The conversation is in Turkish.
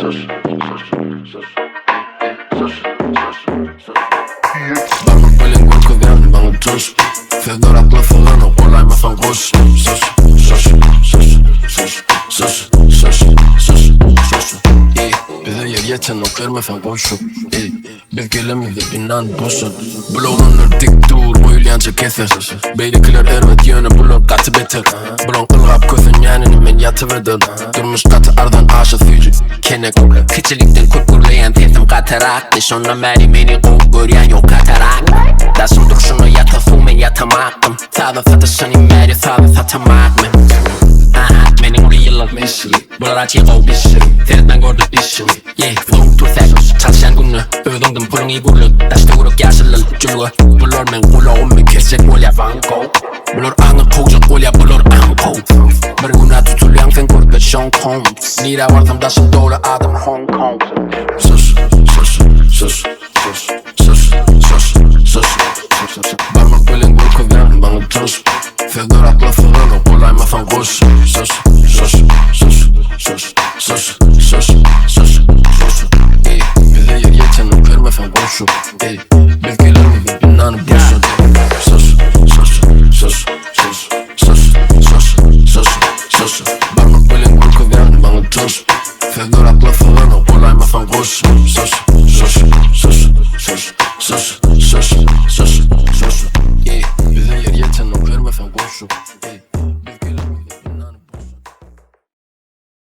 Parmak böyle korku verin bana tuz. Fedor akla falan o kolay mı fan koş. Bize yer yeten o kırma fan boşu. Biz gelemiyoruz inan boşun. Bloğunlar dik dur boylayanca keser. Beylikler ervet yönü blok katı beter. Blok ılgap közün yanını men yatıverdin. Durmuş katı ardan aşağı süyücü kenek. Küçülükten kurkurlayan tesim katarak. Dışında meri meni kovuk görüyen yok katarak. Daşım duruşunu yatası men yatamaktım. Sağda satışını meri sağda satamaktım. Mening real'ın meşri. Bular açık ol bir şey. Teritten gördük işim. Flung tursak. Çalışan günü. Ödündüm pulun iyi gurluk. Daşta vurup yaşılın. Cümle. Bular men kulağım men kesecek olya vanko. Bular anı kovacak olya bular anko. Bir günah tutulayan fen korkut Sean Combs. Nira vardım daşım doğru adım Hong Kong. Parmak böyle korku verin bana tuz. Fedor akla falan o kolay mı fan koş. Bize yer yeten o kırma fan boşu. Bilgiler mi binanı boşun. Parmak böyle korku verin bana tuz. Fedor akla falan o kolay mı fan koş.